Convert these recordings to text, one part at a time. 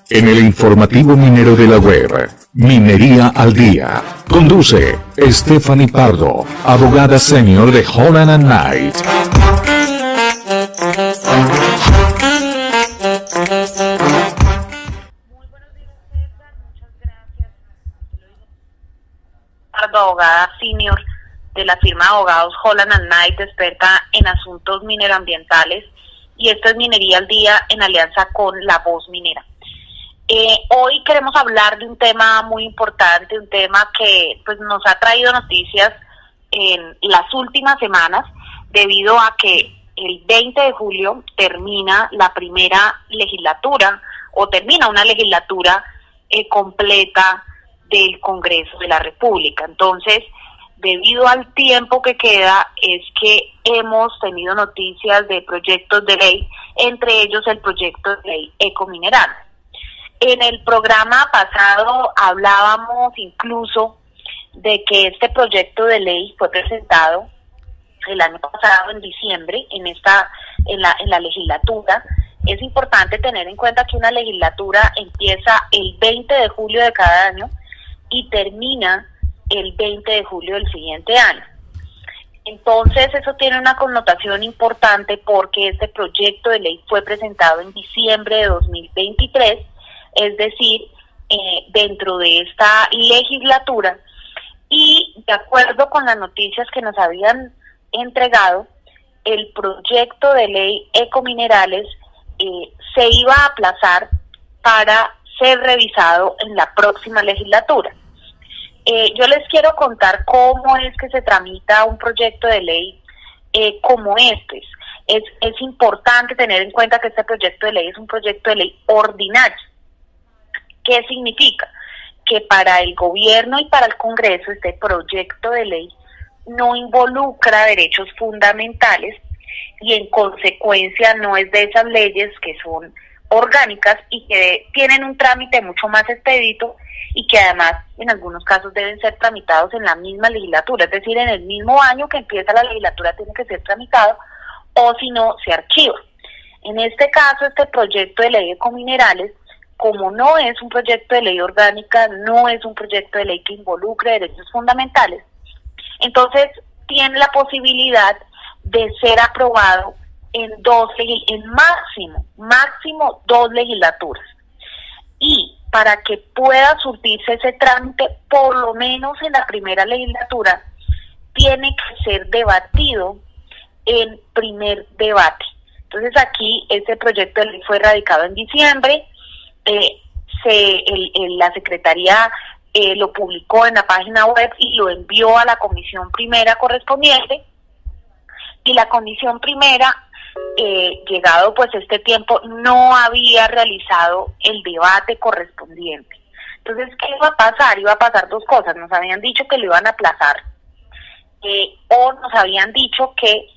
En el informativo minero de la web, Minería al Día, conduce Stephanie Pardo, abogada senior de Holland & Knight. Muy buenos días, César. Muchas gracias. Pardo, abogada senior de la firma de abogados Holland & Knight, experta en asuntos mineroambientales, y esto es Minería al Día en alianza con La Voz Minera. Hoy queremos hablar de un tema muy importante, un tema que pues nos ha traído noticias en las últimas semanas, debido a que el 20 de julio termina la primera legislatura, o termina una legislatura completa del Congreso de la República. Entonces, debido al tiempo que queda, es que hemos tenido noticias de proyectos de ley, entre ellos el proyecto de ley Ecomineral. En el programa pasado hablábamos incluso de que este proyecto de ley fue presentado el año pasado, en diciembre, en la legislatura. Es importante tener en cuenta que una legislatura empieza el 20 de julio de cada año y termina el 20 de julio del siguiente año. Entonces eso tiene una connotación importante, porque este proyecto de ley fue presentado en diciembre de 2023, es decir, dentro de esta legislatura, y de acuerdo con las noticias que nos habían entregado, el proyecto de ley Ecominerales se iba a aplazar para ser revisado en la próxima legislatura. Yo les quiero contar cómo es que se tramita un proyecto de ley como este. Es importante tener en cuenta que este proyecto de ley es un proyecto de ley ordinario. ¿Qué significa? Que para el gobierno y para el Congreso este proyecto de ley no involucra derechos fundamentales, y en consecuencia no es de esas leyes que son orgánicas y que tienen un trámite mucho más expedito, y que además en algunos casos deben ser tramitados en la misma legislatura, es decir, en el mismo año que empieza la legislatura tiene que ser tramitado, o si no, se archiva. En este caso, este proyecto de ley Ecominerales, como no es un proyecto de ley orgánica, no es un proyecto de ley que involucre derechos fundamentales, entonces tiene la posibilidad de ser aprobado en máximo dos legislaturas. Y para que pueda surtirse ese trámite, por lo menos en la primera legislatura, tiene que ser debatido en primer debate. Entonces aquí este proyecto de ley fue radicado en diciembre, la Secretaría lo publicó en la página web y lo envió a la Comisión Primera correspondiente, y la Comisión Primera, llegado pues este tiempo, no había realizado el debate correspondiente. Entonces, ¿qué iba a pasar? Iba a pasar dos cosas. Nos habían dicho que lo iban a aplazar, o nos habían dicho que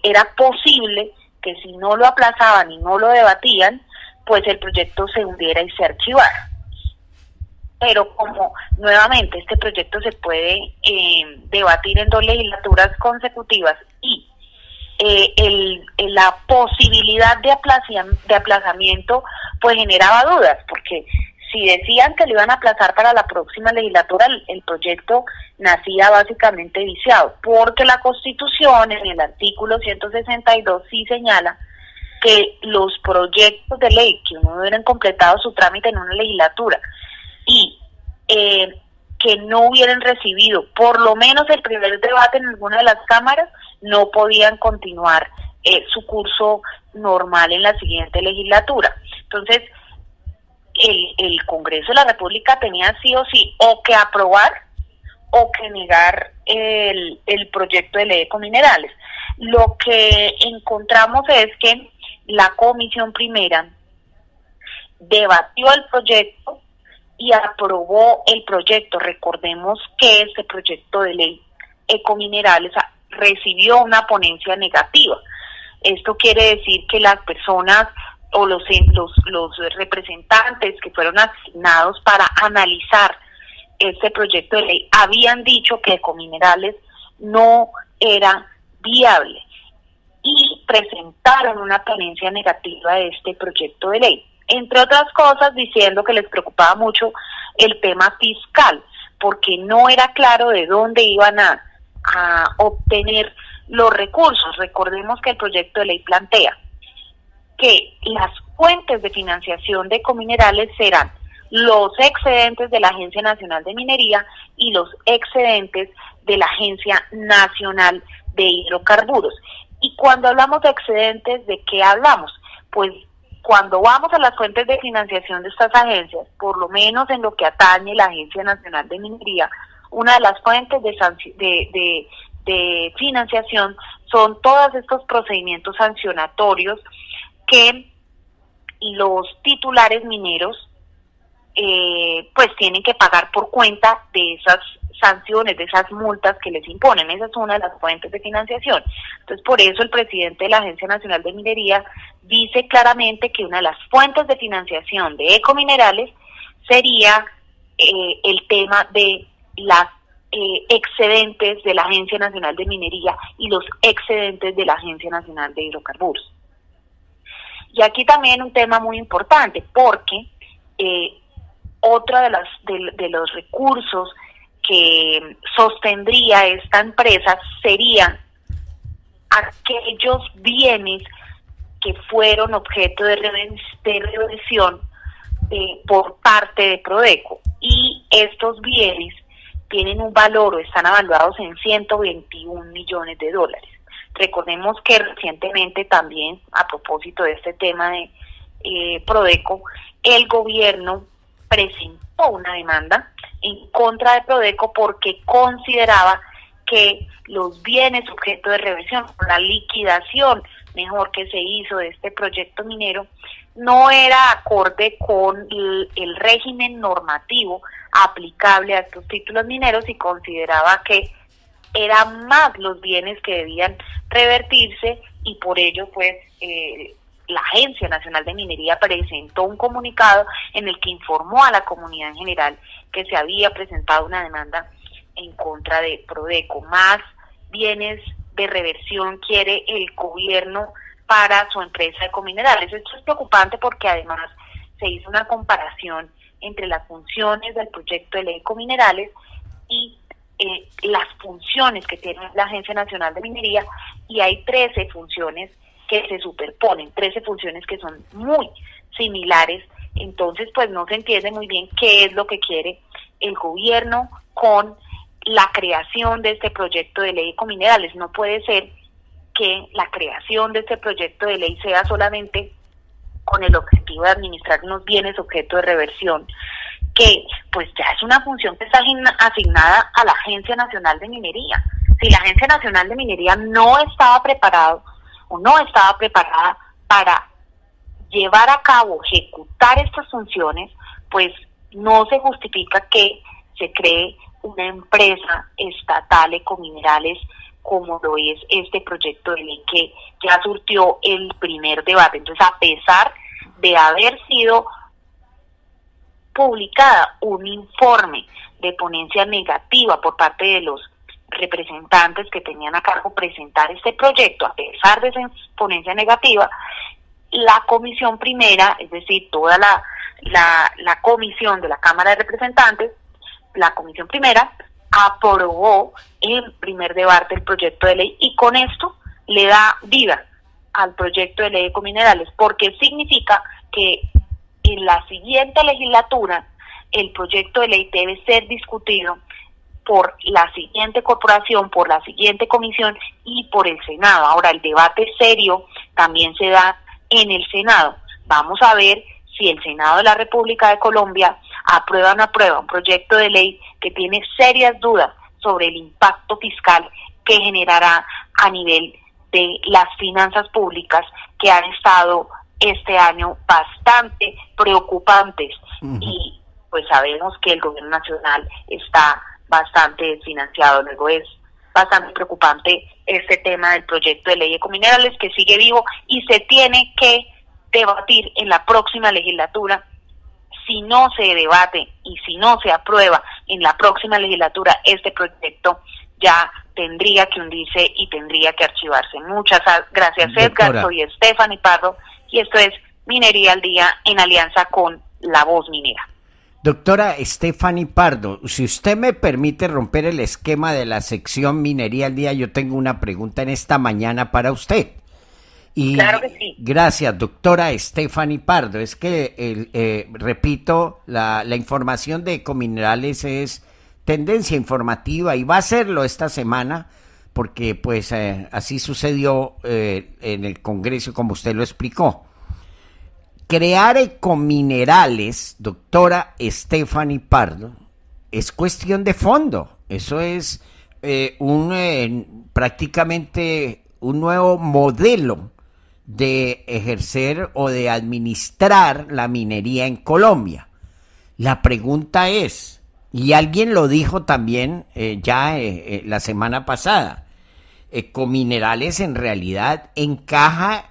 era posible que si no lo aplazaban y no lo debatían, pues el proyecto se hundiera y se archivara. Pero como nuevamente este proyecto se puede debatir en dos legislaturas consecutivas, y la posibilidad de aplazamiento pues generaba dudas, porque si decían que lo iban a aplazar para la próxima legislatura, el proyecto nacía básicamente viciado, porque la Constitución en el artículo 162 sí señala que los proyectos de ley que no hubieran completado su trámite en una legislatura y que no hubieran recibido por lo menos el primer debate en alguna de las cámaras, no podían continuar su curso normal en la siguiente legislatura. Entonces, el Congreso de la República tenía sí o sí o que aprobar o que negar el proyecto de ley de Ecominerales. Lo que encontramos es que la Comisión Primera debatió el proyecto y aprobó el proyecto. Recordemos que este proyecto de ley Ecominerales recibió una ponencia negativa. Esto quiere decir que las personas o los representantes que fueron asignados para analizar este proyecto de ley habían dicho que Ecominerales no era viable y presentaron una ponencia negativa de este proyecto de ley. entre otras cosas diciendo que les preocupaba mucho el tema fiscal, porque no era claro de dónde iban a obtener los recursos. Recordemos que el proyecto de ley plantea que las fuentes de financiación de Ecominerales serán los excedentes de la Agencia Nacional de Minería y los excedentes de la Agencia Nacional de Hidrocarburos. Y cuando hablamos de excedentes, ¿de qué hablamos? Pues cuando vamos a las fuentes de financiación de estas agencias, por lo menos en lo que atañe la Agencia Nacional de Minería, una de las fuentes de financiación son todos estos procedimientos sancionatorios que los titulares mineros pues tienen que pagar por cuenta de esas sanciones, de esas multas que les imponen. Esa es una de las fuentes de financiación. Entonces, por eso el presidente de la Agencia Nacional de Minería dice claramente que una de las fuentes de financiación de Ecominerales sería el tema de las excedentes de la Agencia Nacional de Minería y los excedentes de la Agencia Nacional de Hidrocarburos. Y aquí también un tema muy importante, porque otra de los recursos que sostendría esta empresa serían aquellos bienes que fueron objeto de reversión por parte de Prodeco, y estos bienes tienen un valor o están evaluados en 121 millones de dólares. Recordemos que recientemente también, a propósito de este tema de Prodeco, el gobierno presentó una demanda en contra de Prodeco porque consideraba que los bienes objeto de reversión, la liquidación mejor que se hizo de este proyecto minero, no era acorde con el régimen normativo aplicable a estos títulos mineros, y consideraba que eran más los bienes que debían revertirse, y por ello pues la Agencia Nacional de Minería presentó un comunicado en el que informó a la comunidad en general que se había presentado una demanda en contra de Prodeco. Más bienes de reversión quiere el gobierno para su empresa Ecominerales. Esto es preocupante porque además se hizo una comparación entre las funciones del proyecto de ley Ecominerales y las funciones que tiene la Agencia Nacional de Minería, y hay 13 funciones que se superponen, 13 funciones que son muy similares. Entonces pues no se entiende muy bien qué es lo que quiere el gobierno con la creación de este proyecto de ley Ecominerales. No puede ser que la creación de este proyecto de ley sea solamente con el objetivo de administrar unos bienes objeto de reversión, que pues ya es una función que está asignada a la Agencia Nacional de Minería. Si la Agencia Nacional de Minería no estaba preparada para llevar a cabo, ejecutar estas funciones, pues no se justifica que se cree una empresa estatal Ecominerales como lo es este proyecto de ley que ya surtió el primer debate. Entonces, a pesar de haber sido publicada un informe de ponencia negativa por parte de los representantes que tenían a cargo presentar este proyecto, a pesar de esa ponencia negativa, la comisión primera, es decir, toda la comisión de la Cámara de Representantes, la comisión primera aprobó el primer debate del proyecto de ley, y con esto le da vida al proyecto de ley de Ecominerales, porque significa que en la siguiente legislatura el proyecto de ley debe ser discutido por la siguiente corporación, por la siguiente comisión y por el Senado. Ahora, el debate serio también se da en el Senado. Vamos a ver si el Senado de la República de Colombia aprueba o no aprueba un proyecto de ley que tiene serias dudas sobre el impacto fiscal que generará a nivel de las finanzas públicas, que han estado este año bastante preocupantes. Y pues sabemos que el gobierno nacional está bastante desfinanciado. Luego es bastante preocupante este tema del proyecto de ley Ecominerales, que sigue vivo y se tiene que debatir en la próxima legislatura. Si no se debate y si no se aprueba en la próxima legislatura, este proyecto ya tendría que hundirse y tendría que archivarse. Muchas gracias, Edgar. Soy Stephanie Pardo y esto es Minería al Día en alianza con La Voz Minera. Doctora Stephanie Pardo, si usted me permite romper el esquema de la sección Minería al Día, yo tengo una pregunta en esta mañana para usted. Y claro que sí. Gracias, doctora Stephanie Pardo. Es que, repito, la información de Ecominerales es tendencia informativa y va a serlo esta semana porque pues así sucedió en el Congreso como usted lo explicó. Crear Ecominerales, doctora Stephanie Pardo, es cuestión de fondo. Eso es prácticamente un nuevo modelo de ejercer o de administrar la minería en Colombia. La pregunta es, y alguien lo dijo también la semana pasada, Ecominerales en realidad encaja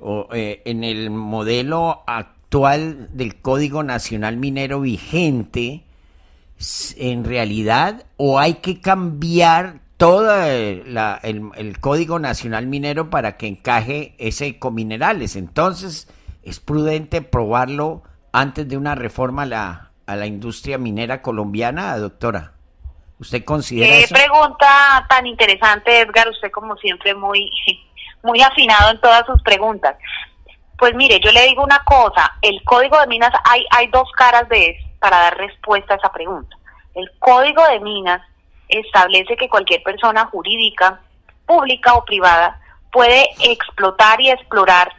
en el modelo actual del Código Nacional Minero vigente, en realidad, o hay que cambiar todo el Código Nacional Minero para que encaje ese Ecominerales. Entonces, es prudente probarlo antes de una reforma a la industria minera colombiana, doctora. ¿Usted considera eso? Qué pregunta tan interesante, Edgar. Usted, como siempre, muy afinado en todas sus preguntas. Pues mire, yo le digo una cosa, el Código de Minas, hay dos caras para dar respuesta a esa pregunta. El Código de Minas establece que cualquier persona jurídica, pública o privada, puede explotar y explorar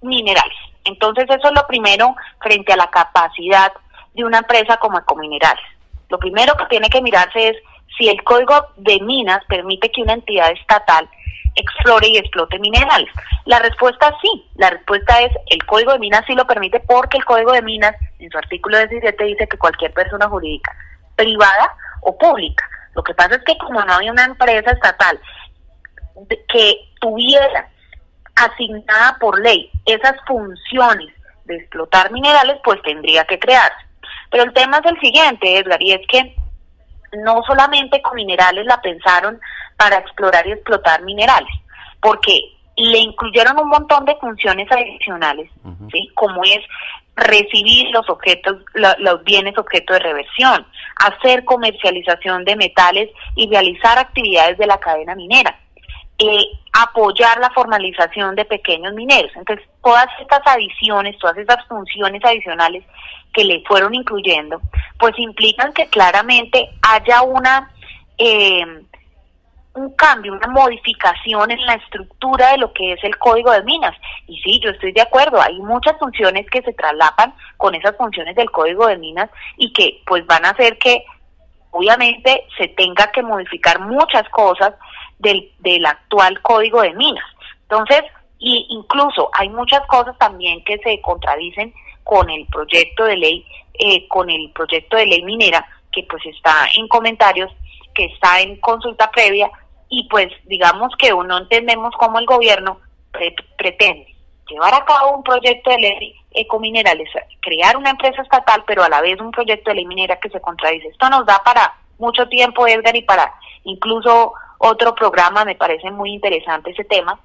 minerales. Entonces eso es lo primero frente a la capacidad de una empresa como Ecominerales. Lo primero que tiene que mirarse es si el Código de Minas permite que una entidad estatal explore y explote minerales. La respuesta es sí. La respuesta es el Código de Minas sí lo permite porque el Código de Minas en su artículo 17 dice que cualquier persona jurídica, privada o pública. Lo que pasa es que como no hay una empresa estatal que tuviera asignada por ley esas funciones de explotar minerales, pues tendría que crearse. Pero el tema es el siguiente, Edgar, y es que no solamente Ecominerales la pensaron para explorar y explotar minerales, porque le incluyeron un montón de funciones adicionales, ¿sí? Como es recibir los bienes objeto de reversión, hacer comercialización de metales y realizar actividades de la cadena minera, apoyar la formalización de pequeños mineros. Entonces, todas estas adiciones, todas estas funciones adicionales que le fueron incluyendo, pues implican que claramente haya un cambio, una modificación en la estructura de lo que es el Código de Minas. Y sí, yo estoy de acuerdo, hay muchas funciones que se traslapan con esas funciones del Código de Minas y que pues van a hacer que obviamente se tenga que modificar muchas cosas del actual Código de Minas. Entonces, y incluso hay muchas cosas también que se contradicen con el proyecto de ley, minera, que pues está en comentarios, que está en consulta previa, y pues digamos que no entendemos cómo el gobierno pretende llevar a cabo un proyecto de ley Ecominerales, crear una empresa estatal, pero a la vez un proyecto de ley minera que se contradice. Esto nos da para mucho tiempo, Edgar, y para incluso otro programa. Me parece muy interesante ese tema,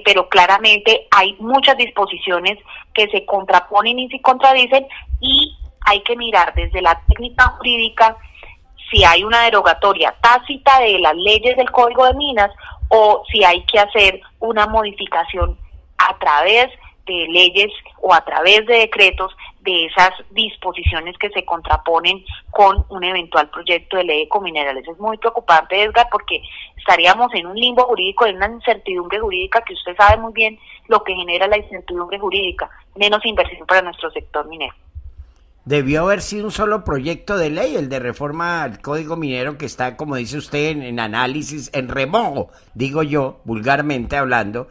pero claramente hay muchas disposiciones que se contraponen y se contradicen, y hay que mirar desde la técnica jurídica si hay una derogatoria tácita de las leyes del Código de Minas o si hay que hacer una modificación a través de leyes o a través de decretos de esas disposiciones que se contraponen con un eventual proyecto de ley de Ecominerales. Es muy preocupante, Edgar, porque estaríamos en un limbo jurídico, en una incertidumbre jurídica que usted sabe muy bien lo que genera la incertidumbre jurídica, menos inversión para nuestro sector minero. Debió haber sido un solo proyecto de ley, el de reforma al Código Minero, que está, como dice usted, en análisis, en remojo, digo yo, vulgarmente hablando.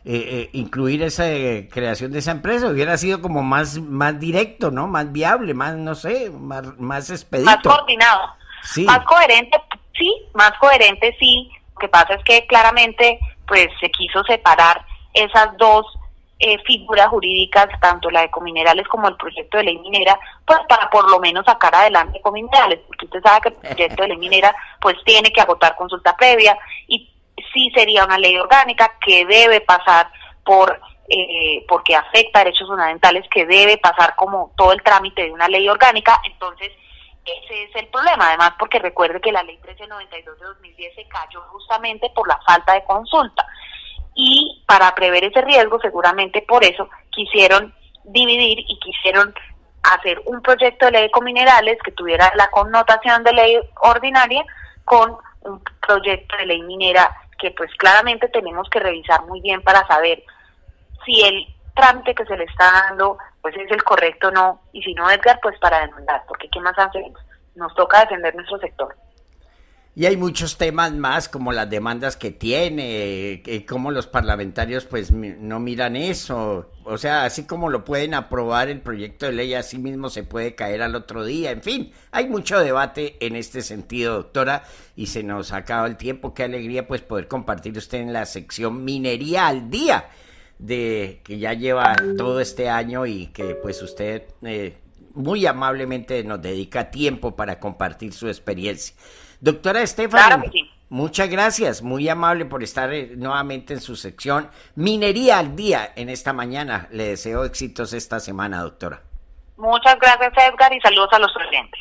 Incluir esa creación de esa empresa hubiera sido como más directo, ¿no? Más viable, más, no sé, más expedito. Más coordinado. Sí. Más coherente, sí. Lo que pasa es que claramente, pues, se quiso separar esas dos figuras jurídicas, tanto la de Ecominerales como el proyecto de ley minera, pues para por lo menos sacar adelante Ecominerales, porque usted sabe que el proyecto de ley minera pues tiene que agotar consulta previa y sí sería una ley orgánica que debe pasar por porque afecta a derechos fundamentales que debe pasar como todo el trámite de una ley orgánica. Entonces, ese es el problema, además porque recuerde que la ley 1392 de 2010 se cayó justamente por la falta de consulta, y para prever ese riesgo seguramente por eso quisieron dividir y quisieron hacer un proyecto de ley de ecominerales que tuviera la connotación de ley ordinaria con un proyecto de ley minera que pues claramente tenemos que revisar muy bien para saber si el trámite que se le está dando pues es el correcto o no, y si no, Edgar, pues para demandar, porque ¿qué más hacemos? Nos toca defender nuestro sector. Y hay muchos temas más, como las demandas que tiene, cómo los parlamentarios pues no miran eso. O sea, así como lo pueden aprobar el proyecto de ley, así mismo se puede caer al otro día. En fin, hay mucho debate en este sentido, doctora, y se nos ha acabado el tiempo. Qué alegría pues poder compartir usted en la sección Minería al Día, de que ya lleva todo este año y que pues usted muy amablemente nos dedica tiempo para compartir su experiencia. Doctora Stephanie, Claro que sí. muchas gracias, muy amable por estar nuevamente en su sección Minería al Día en esta mañana. Le deseo éxitos esta semana, doctora. Muchas gracias, Edgar, y saludos a los oyentes.